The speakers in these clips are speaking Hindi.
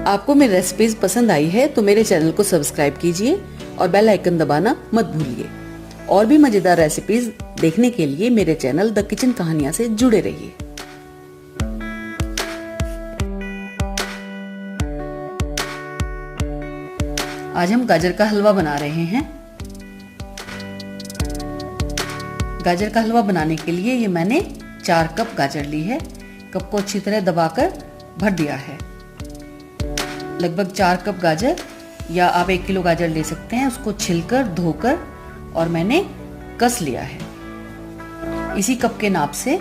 आपको मेरी रेसिपीज पसंद आई है तो मेरे चैनल को सब्सक्राइब कीजिए और बेल आइकन दबाना मत भूलिए। और भी मजेदार रेसिपीज देखने के लिए मेरे चैनल द किचन कहानियां से जुड़े रहिए। आज हम गाजर का हलवा बना रहे हैं। गाजर का हलवा बनाने के लिए ये मैंने 4 कप गाजर ली है। कप को अच्छी तरह दबाकर भर दिया है। लगभग 4 कप गाजर या आप 1 किलो गाजर ले सकते हैं। उसको छिलकर धोकर और मैंने कस लिया है। इसी कप के नाप से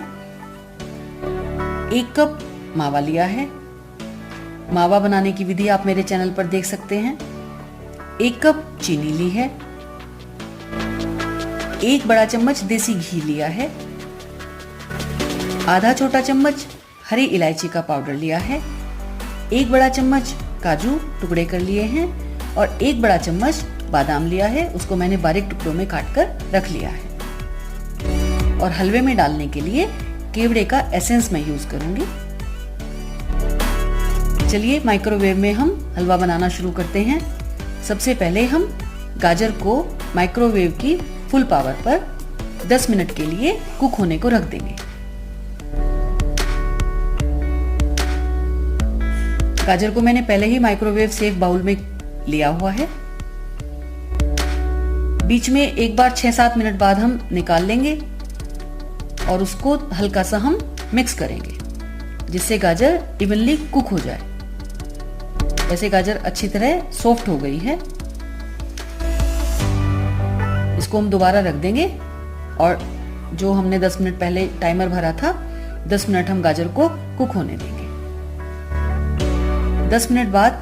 1 कप मावा लिया है। मावा बनाने की विधि आप मेरे चैनल पर देख सकते हैं। 1 कप चीनी ली है। 1 बड़ा चम्मच देसी घी लिया है। आधा छोटा चम्मच हरी इलायची का पाउडर लिया है। 1 बड़ा चम्मच काजू टुकड़े कर लिए हैं और 1 बड़ा चम्मच बादाम लिया है। उसको मैंने बारीक टुकड़ों में काटकर रख लिया है। और हलवे में डालने के लिए केवड़े का एसेंस मैं यूज करूंगी। चलिए माइक्रोवेव में हम हलवा बनाना शुरू करते हैं। सबसे पहले हम गाजर को माइक्रोवेव की फुल पावर पर 10 मिनट के लिए कुक होने को रख देंगे। गाजर को मैंने पहले ही माइक्रोवेव सेफ बाउल में लिया हुआ है। बीच में एक बार 6-7 मिनट बाद हम निकाल लेंगे और उसको हल्का सा हम मिक्स करेंगे जिससे गाजर इवनली कुक हो जाए। वैसे गाजर अच्छी तरह सॉफ्ट हो गई है। इसको हम दोबारा रख देंगे और जो हमने 10 मिनट पहले टाइमर भरा था 10 मिनट हम गाजर को कुक होने देंगे। 10 मिनट बाद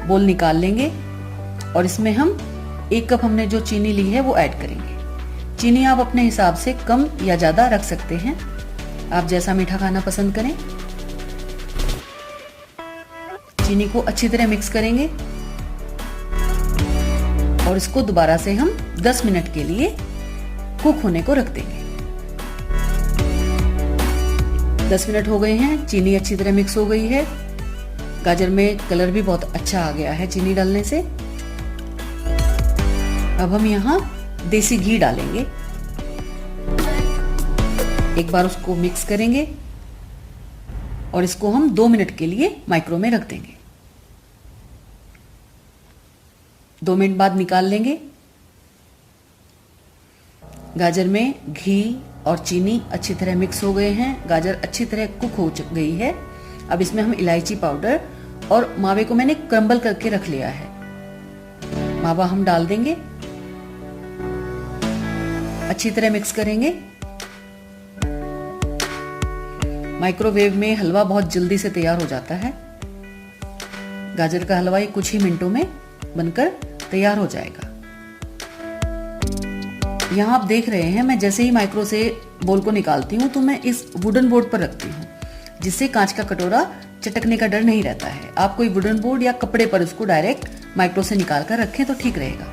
बोल निकाल लेंगे और इसमें हम 1 कप हमने जो चीनी ली है वो ऐड करेंगे। चीनी आप अपने हिसाब से कम या ज्यादा रख सकते हैं, आप जैसा मीठा खाना पसंद करें। चीनी को अच्छी तरह मिक्स करेंगे और इसको दोबारा से हम 10 मिनट के लिए कुक होने को रख देंगे। 10 मिनट हो गए हैं, चीनी अच्छी तरह मिक्स हो गई है। गाजर में कलर भी बहुत अच्छा आ गया है चीनी डालने से। अब हम यहाँ देसी घी डालेंगे। एक बार उसको मिक्स करेंगे और इसको हम 2 मिनट के लिए माइक्रो में रख देंगे। 2 मिनट बाद निकाल लेंगे। गाजर में घी और चीनी अच्छी तरह मिक्स हो गए हैं। गाजर अच्छी तरह कुक हो गई है। अब इसमें हम इलायची पाउडर और मावे को मैंने क्रम्बल करके रख लिया है। मावा हम डाल देंगे, अच्छी तरह मिक्स करेंगे। माइक्रोवेव में हलवा बहुत जल्दी से तैयार हो जाता है। गाजर का हलवा ये कुछ ही मिनटों में बनकर तैयार हो जाएगा। यहाँ आप देख रहे हैं मैं जैसे ही माइक्रो से बोल को निकालती हूँ तो मैं इस वुडन बोर्ड पर रखती हूँ जिससे कांच का कटोरा चटकने का डर नहीं रहता है। आप कोई वुडन बोर्ड या कपड़े पर उसको डायरेक्ट माइक्रो से निकाल कर रखें तो ठीक रहेगा।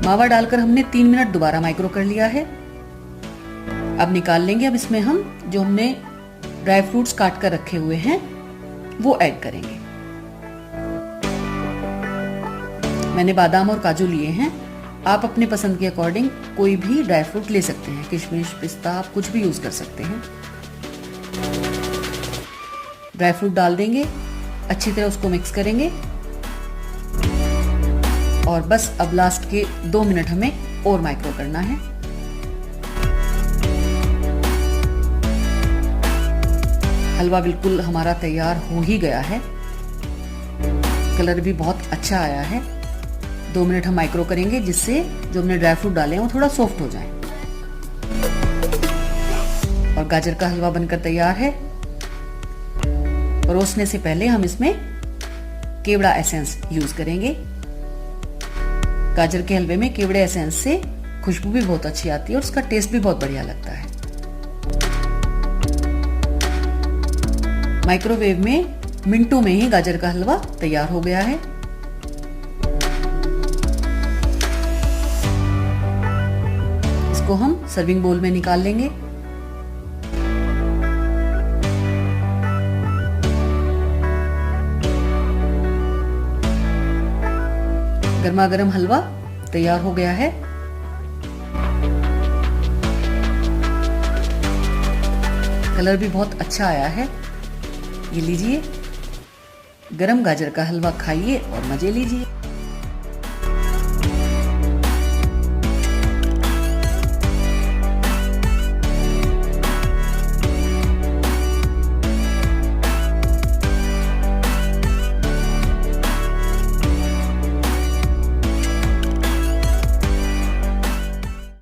मावा डालकर हमने 3 मिनट दोबारा माइक्रो कर लिया है। अब निकाल लेंगे। अब इसमें हम जो हमने ड्राई फ्रूट्स काट कर रखे हुए हैं वो ऐड करेंगे। मैंने बादाम और काजू लिए हैं। आप अपने पसंद के अकॉर्डिंग कोई भी ड्राई फ्रूट ले सकते हैं। किशमिश, पिस्ता, आप कुछ भी यूज कर सकते हैं। ड्राई फ्रूट डाल देंगे, अच्छी तरह उसको मिक्स करेंगे और बस अब लास्ट के 2 मिनट हमें और माइक्रो करना है। हलवा बिल्कुल हमारा तैयार हो ही गया है। कलर भी बहुत अच्छा आया है। 2 मिनट हम माइक्रो करेंगे जिससे जो हमने ड्राई फ्रूट डाले हैं वो थोड़ा सॉफ्ट हो जाए। और गाजर का हलवा बनकर तैयार है। परोसने से पहले हम इसमें केवड़ा एसेंस यूज करेंगे। गाजर के हलवे में केवड़े एसेंस से खुशबू भी बहुत अच्छी आती है और उसका टेस्ट भी बहुत बढ़िया लगता है। माइक्रोवेव में मिनटों में ही गाजर का हलवा तैयार हो गया है। इसको हम सर्विंग बोल में निकाल लेंगे। गर्मा गर्म हलवा तैयार हो गया है। कलर भी बहुत अच्छा आया है। ये लीजिए, गरम गाजर का हलवा खाइए और मजे लीजिए।